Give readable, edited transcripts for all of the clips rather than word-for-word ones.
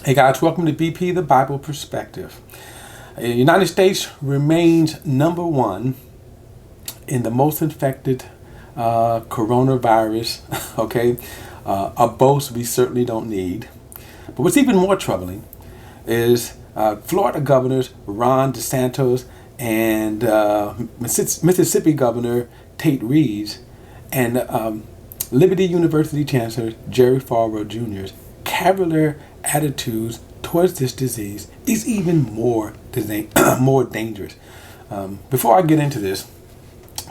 Hey guys, welcome to BP, the Bible Perspective. The United States remains number one in the most infected coronavirus, okay? A boast we certainly don't need. But what's even more troubling is Florida governors Ron DeSantis and Mississippi Governor Tate Reeves and Liberty University Chancellor Jerry Falwell Jr.'s cavalier attitudes towards this disease is even more more dangerous. Before I get into this,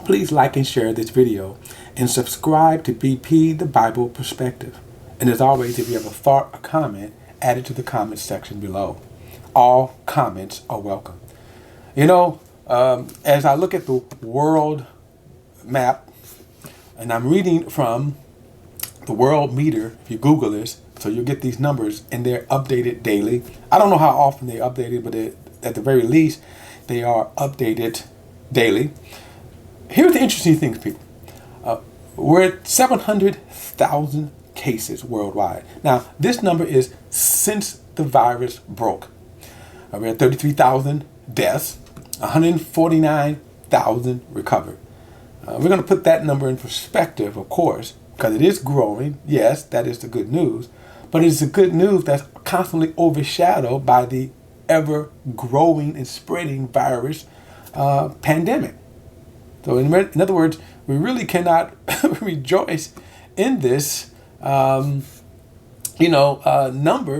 please like and share this video and subscribe to BP the Bible Perspective. And as always, if you have a thought or comment, add it to the comments section below. All comments are welcome. As I look at the world map, and I'm reading from the world meter, if you Google this, so you'll get these numbers, and they're updated daily. I don't know how often they're updated, but at the very least, they are updated daily. Here's the interesting things, people. We're at 700,000 cases worldwide. Now, this number is since the virus broke. We're at 33,000 deaths, 149,000 recovered. We're going to put that number in perspective, of course, because it is growing. Yes, that is the good news. But it's the good news that's constantly overshadowed by the ever-growing and spreading virus pandemic. So in other words, we really cannot rejoice in this number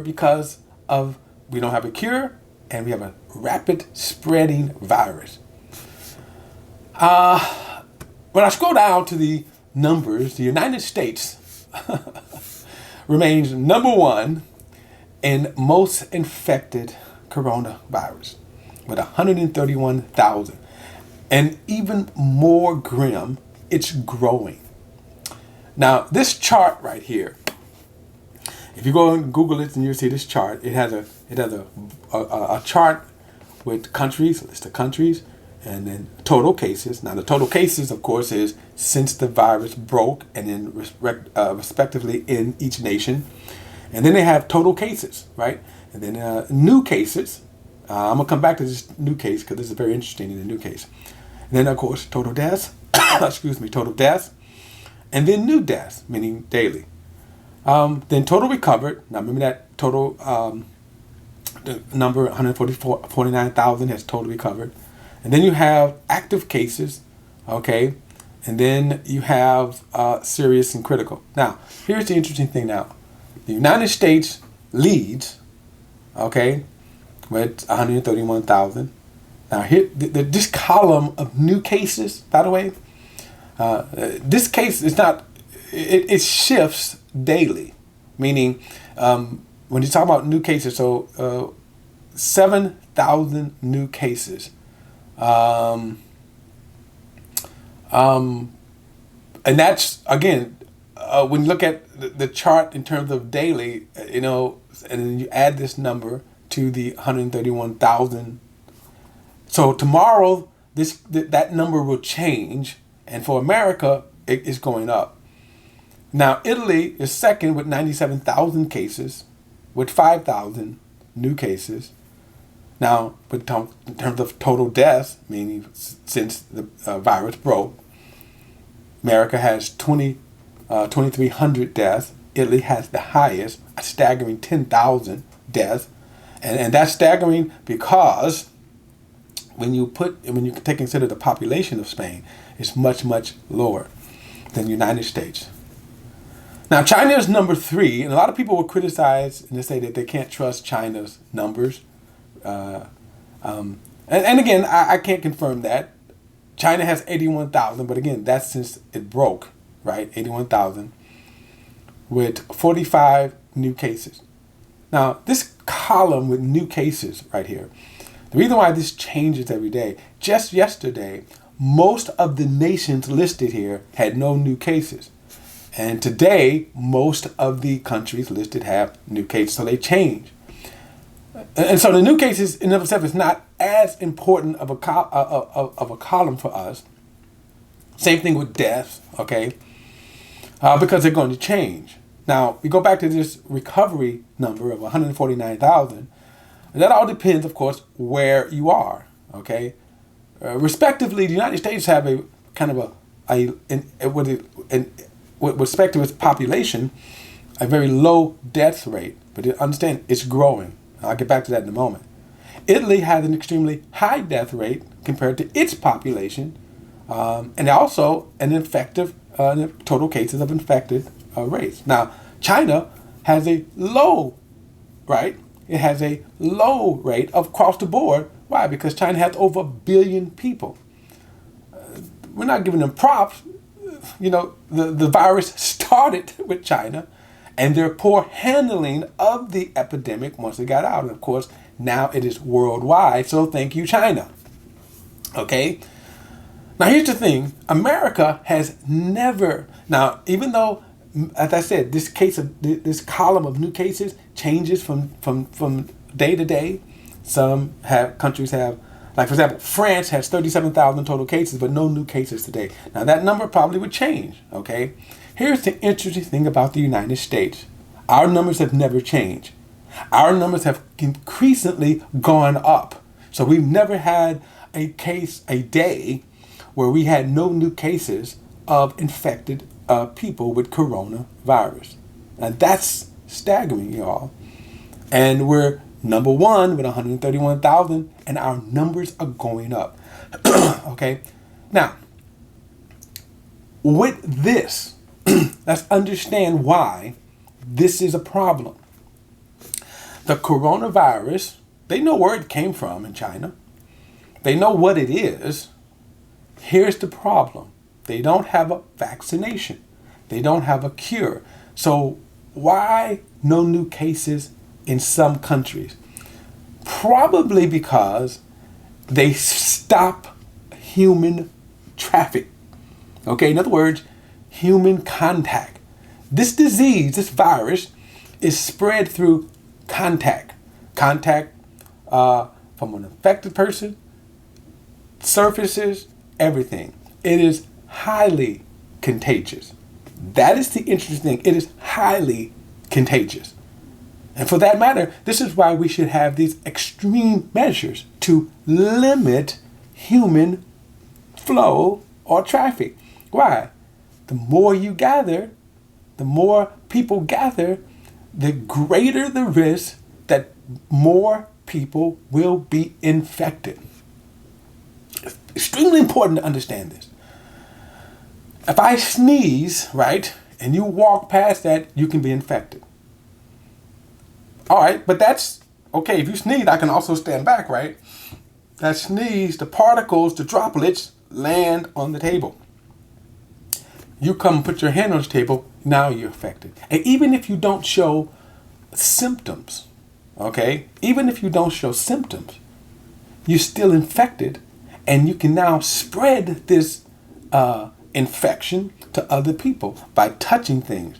because of we don't have a cure and we have a rapid spreading virus. When I scroll down to the numbers, the United States remains number one in most infected coronavirus with 131,000. And even more grim, it's growing. Now, this chart right here, if you go and Google it and you see this chart, it has a chart with countries, list of countries, and then total cases. Now, the total cases, of course, is since the virus broke, and then respectively in each nation. And then they have total cases, right? And then new cases. I'm going to come back to this new case because this is very interesting in the new case. And then, of course, total deaths. Total deaths. And then new deaths, meaning daily. Then total recovered. Now, remember that total the number 149,000 has totally recovered. And then you have active cases, okay? And then you have serious and critical. Now, here's the interesting thing now. The United States leads, okay, with 131,000. Now, here, this column of new cases, by the way, this case is not, it shifts daily. Meaning, when you talk about new cases, so 7,000 new cases. And that's, again, when you look at the chart in terms of daily, and then you add this number to the 131,000. So tomorrow, that number will change, and for America, it's going up. Now, Italy is second with 97,000 cases, with 5,000 new cases. Now, in terms of total deaths, meaning since the virus broke, America has 2,300 deaths. Italy has the highest, a staggering 10,000 deaths. And that's staggering because when you consider the population of Spain, it's much, much lower than the United States. Now, China is number 3, and a lot of people will criticize and they say that they can't trust China's numbers. And again, I can't confirm that. China has 81,000, but again, that's since it broke, right? 81,000 with 45 new cases. Now, this column with new cases right here, the reason why this changes every day, just yesterday, most of the nations listed here had no new cases. And today, most of the countries listed have new cases, so they change. And so the new cases in of itself is not as important of a column for us. Same thing with deaths, okay? Because they're going to change. Now, we go back to this recovery number of 149,000. That all depends, of course, where you are, okay? Respectively, the United States have a kind of with respect to its population, a very low death rate. But understand, it's growing. I'll get back to that in a moment. Italy has an extremely high death rate compared to its population, and also an effective total cases of infected rates. Now, China has a low, right? It has a low rate across the board. Why? Because China has over 1 billion people. We're not giving them props. You know, the virus started with China and their poor handling of the epidemic once it got out. And of course, now it is worldwide. So thank you, China. Okay? Now, here's the thing. America has never, now, even though, as I said, this column of new cases changes from day to day. Some countries have, like for example, France has 37,000 total cases, but no new cases today. Now that number probably would change, okay? Here's the interesting thing about the United States. Our numbers have never changed. Our numbers have increasingly gone up. So we've never had a day where we had no new cases of infected people with coronavirus. And that's staggering, y'all. And we're number one with 131,000, and our numbers are going up. Okay? Now, with this, let's understand why this is a problem. The coronavirus, they know where it came from in China. They know what it is. Here's the problem. They don't have a vaccination. They don't have a cure. So why no new cases in some countries? Probably because they stop human traffic. Okay, in other words, human contact. This disease, this virus, is spread through contact. Contact from an infected person, surfaces, everything. It is highly contagious. That is the interesting thing. It is highly contagious. And for that matter, this is why we should have these extreme measures to limit human flow or traffic. Why? The more you gather, the more people gather, the greater the risk that more people will be infected. It's extremely important to understand this. If I sneeze, right, and you walk past that, you can be infected. All right, but that's okay. If you sneeze, I can also stand back, right? That sneeze, the particles, the droplets land on the table. You come put your hand on the table, now you're affected. And even if you don't show symptoms, okay? Even if you don't show symptoms, you're still infected, and you can now spread this infection to other people by touching things.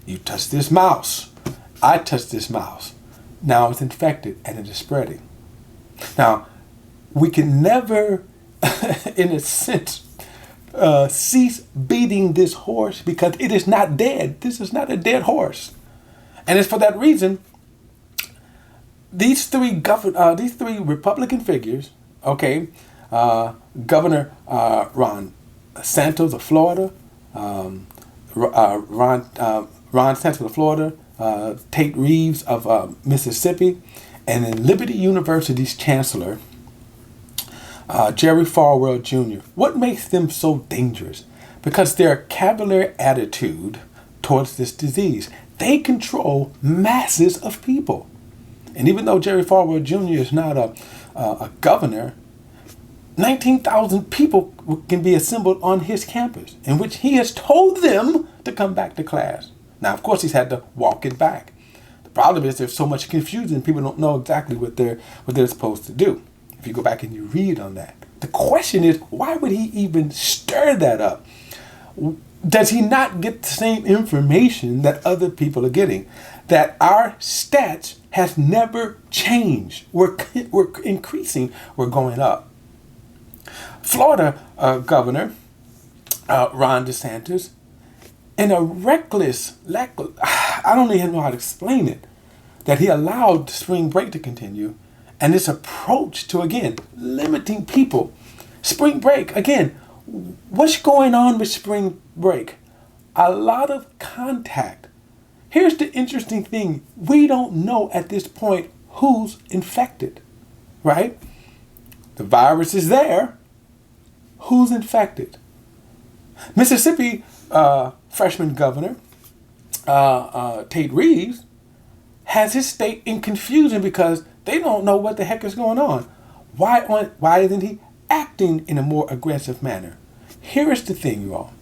You touch this mouse. I touched this mouse. Now it's infected and it is spreading. Now, we can never, in a sense, cease beating this horse because it is not dead. This is not a dead horse. And it's for that reason, these three Republican figures, okay, Governor Ron Santos of Florida, Ron Santos of Florida, Tate Reeves of Mississippi, and then Liberty University's chancellor, Jerry Falwell Jr. What makes them so dangerous? Because their cavalier attitude towards this disease. They control masses of people. And even though Jerry Falwell Jr. is not a governor, 19,000 people can be assembled on his campus, in which he has told them to come back to class. Now, of course, he's had to walk it back. The problem is there's so much confusion, people don't know exactly what they're supposed to do. If you go back and you read on that. The question is, why would he even stir that up? Does he not get the same information that other people are getting? That our stats has never changed. We're increasing, we're going up. Florida Governor Ron DeSantis, in a I don't even know how to explain it, that he allowed spring break to continue, and this approach to, again, limiting people. Spring break, again, what's going on with spring break? A lot of contact. Here's the interesting thing. We don't know at this point who's infected, right? The virus is there. Who's infected? Mississippi freshman governor Tate Reeves has his state in confusion because they don't know what the heck is going on. Why isn't he acting in a more aggressive manner? Here is the thing, you all.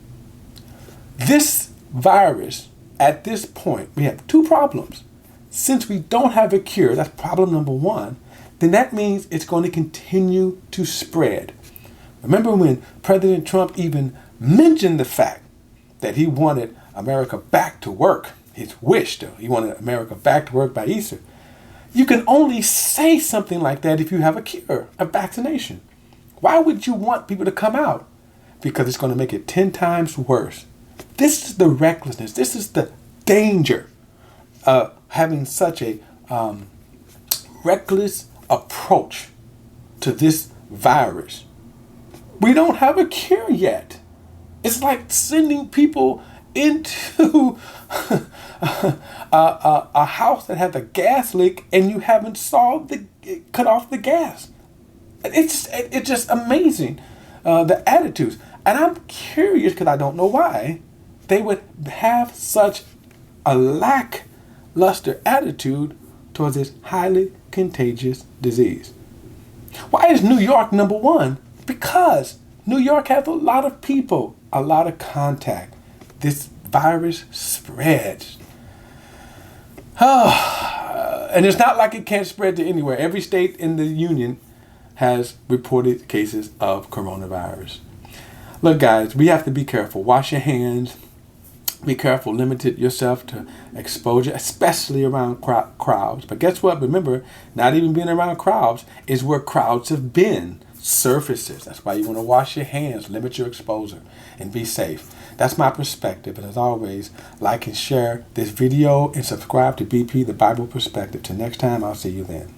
This virus, at this point, we have two problems. Since we don't have a cure, that's problem number one, then that means it's going to continue to spread. Remember when President Trump even mentioned the fact that he wanted America back to work, his wish, though, he wanted America back to work by Easter. You can only say something like that if you have a cure, a vaccination. Why would you want people to come out? Because it's going to make it 10 times worse. This is the recklessness. This is the danger of having such a reckless approach to this virus. We don't have a cure yet. It's like sending people into a house that has a gas leak and you haven't cut off the gas. It's just amazing, the attitudes. And I'm curious, because I don't know why they would have such a lackluster attitude towards this highly contagious disease. Why is New York number one? Because New York has a lot of people, a lot of contact. This virus spreads. And it's not like it can't spread to anywhere. Every state in the union has reported cases of coronavirus. Look, guys, we have to be careful. Wash your hands. Be careful. Limit yourself to exposure, especially around crowds. But guess what? Remember, not even being around crowds is where crowds have been. Surfaces. That's why you want to wash your hands, limit your exposure, and be safe. That's my perspective. And as always, like and share this video and subscribe to BP, The Bible Perspective. Till next time, I'll see you then.